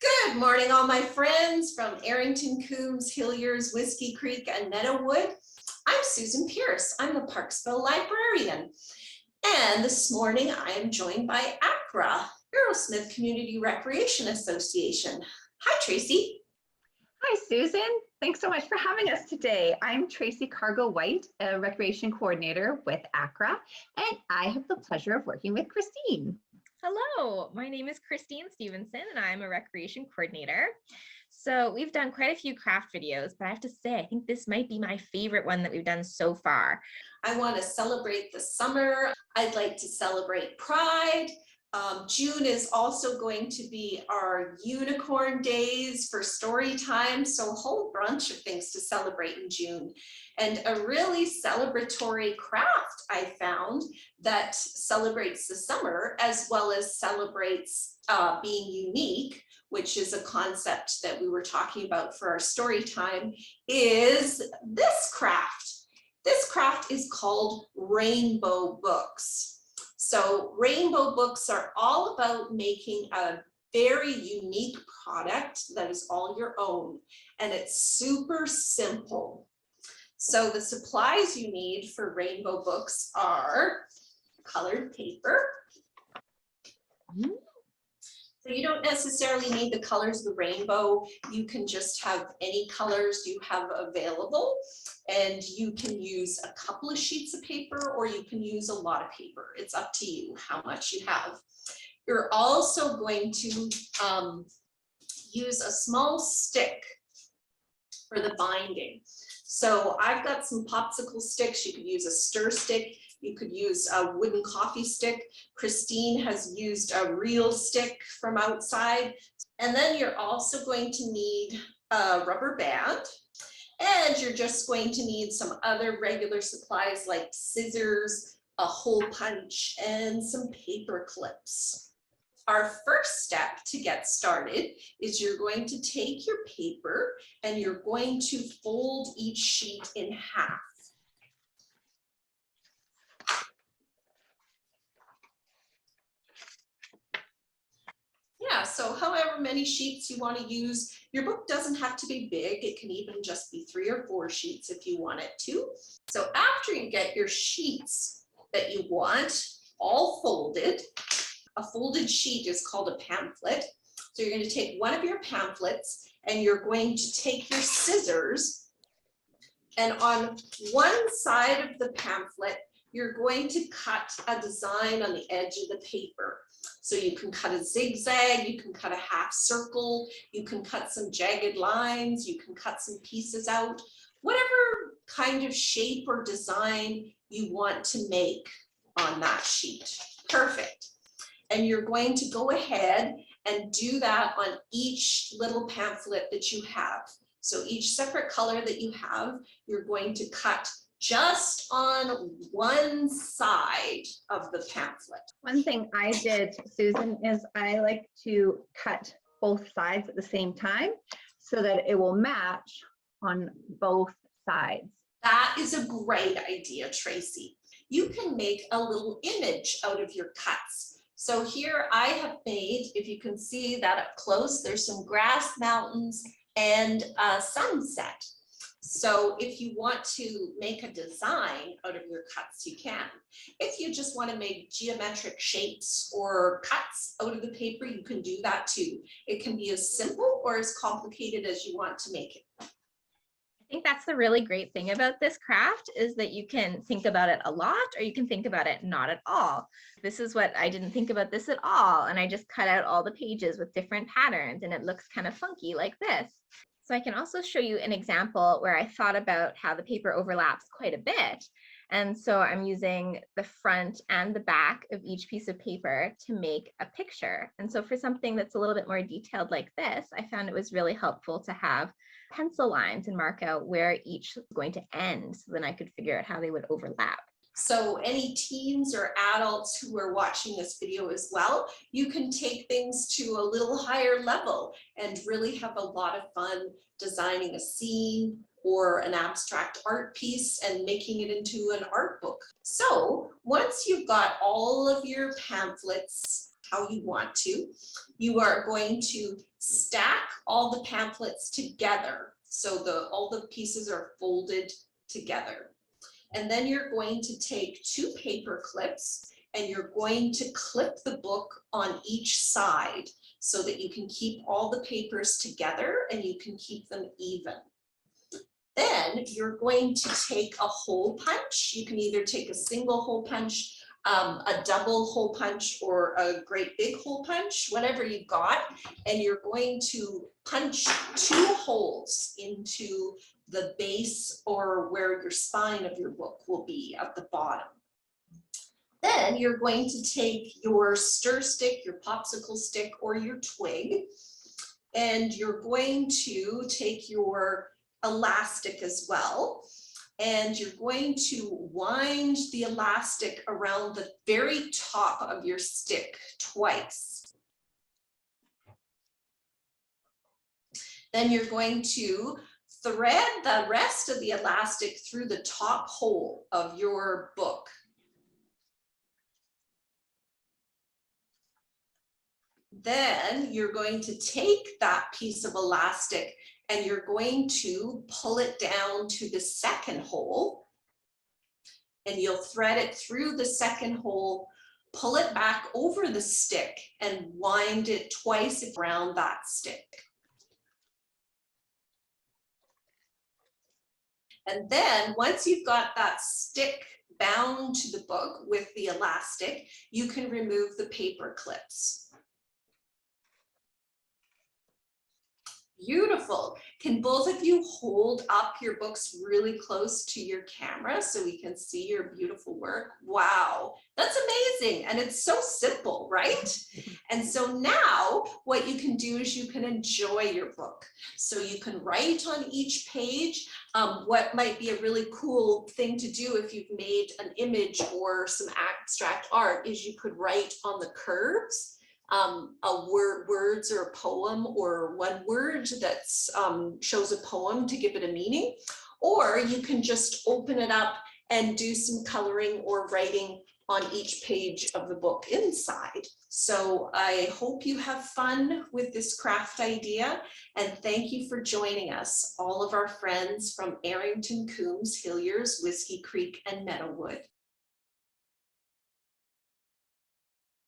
Good morning, all my friends from Arrington, Coombs, Hilliers, Whiskey Creek, and Meadowood. I'm Susan Pierce. I'm the Parksville librarian. And this morning I am joined by ACRA, Aerosmith Community Recreation Association. Hi, Tracy. Hi, Susan. Thanks so much for having us today. I'm Tracy Cargo-White, a recreation coordinator with ACRA, and I have the pleasure of working with Christine. Hello, my name is Christine Stevenson and I'm a recreation coordinator. So we've done quite a few craft videos, but I have to say, I think this might be my favorite one that we've done so far. I want to celebrate the summer. I'd like to celebrate Pride. June is also going to be our unicorn days for story time. So a whole bunch of things to celebrate in June. And a really celebratory craft I found that celebrates the summer as well as celebrates being unique, which is a concept that we were talking about for our story time, is this craft. This craft is called rainbow books. So rainbow books are all about making a very unique product that is all your own, and it's super simple. So the supplies you need for rainbow books are colored paper. So you don't necessarily need the colors of the rainbow. You can just have any colors you have available, and you can use a couple of sheets of paper or you can use a lot of paper. It's up to you how much you have. You're also going to use a small stick for the binding. So I've got some popsicle sticks. You could use a stir stick. You could use a wooden coffee stick. Christine has used a real stick from outside. And then you're also going to need a rubber band. And you're just going to need some other regular supplies like scissors, a hole punch, and some paper clips. Our first step to get started is you're going to take your paper and you're going to fold each sheet in half. Yeah, so however many sheets you want to use, your book doesn't have to be big. It can even just be 3 or 4 sheets if you want it to. So after you get your sheets that you want all folded, a folded sheet is called a pamphlet. So you're going to take one of your pamphlets and you're going to take your scissors, and on one side of the pamphlet, you're going to cut a design on the edge of the paper. So you can cut a zigzag, you can cut a half circle, you can cut some jagged lines, you can cut some pieces out, whatever kind of shape or design you want to make on that sheet. Perfect. And you're going to go ahead and do that on each little pamphlet that you have. So each separate color that you have, you're going to cut just on one side of the pamphlet. One thing I did, Susan, is I like to cut both sides at the same time so that it will match on both sides. That is a great idea, Tracy. You can make a little image out of your cuts. So here I have made, if you can see that up close, there's some grass mountains and a sunset. So if you want to make a design out of your cuts, you can. If you just want to make geometric shapes or cuts out of the paper, you can do that too. It can be as simple or as complicated as you want to make it. I think that's the really great thing about this craft is that you can think about it a lot or you can think about it not at all. This is what I didn't think about this at all. And I just cut out all the pages with different patterns and it looks kind of funky like this. So I can also show you an example where I thought about how the paper overlaps quite a bit. And so I'm using the front and the back of each piece of paper to make a picture. And so for something that's a little bit more detailed like this, I found it was really helpful to have pencil lines and mark out where each was going to end. So then I could figure out how they would overlap. So any teens or adults who are watching this video as well, you can take things to a little higher level and really have a lot of fun designing a scene or an abstract art piece and making it into an art book. So once you've got all of your pamphlets how you want to. You are going to stack all the pamphlets together. So all the pieces are folded together. And then you're going to take 2 paper clips and you're going to clip the book on each side so that you can keep all the papers together and you can keep them even. Then you're going to take a hole punch. You can either take a single hole punch, a double hole punch, or a great big hole punch, whatever you've got. And you're going to punch 2 holes into the base or where your spine of your book will be at the bottom. Then you're going to take your stir stick, your popsicle stick, or your twig, and you're going to take your elastic as well. And you're going to wind the elastic around the very top of your stick twice. Then you're going to thread the rest of the elastic through the top hole of your book. Then you're going to take that piece of elastic and you're going to pull it down to the second hole, and you'll thread it through the second hole, pull it back over the stick and wind it twice around that stick. And then once you've got that stick bound to the book with the elastic, you can remove the paper clips. Beautiful. Can both of you hold up your books really close to your camera so we can see your beautiful work? Wow, that's amazing. And it's so simple, right? And so now what you can do is you can enjoy your book. So you can write on each page. What might be a really cool thing to do if you've made an image or some abstract art is you could write on the curves. Words or a poem, or one word that shows a poem to give it a meaning, or you can just open it up and do some coloring or writing on each page of the book inside. So I hope you have fun with this craft idea, and thank you for joining us, all of our friends from Arrington, Coombs, Hilliers, Whiskey Creek, and Meadowood.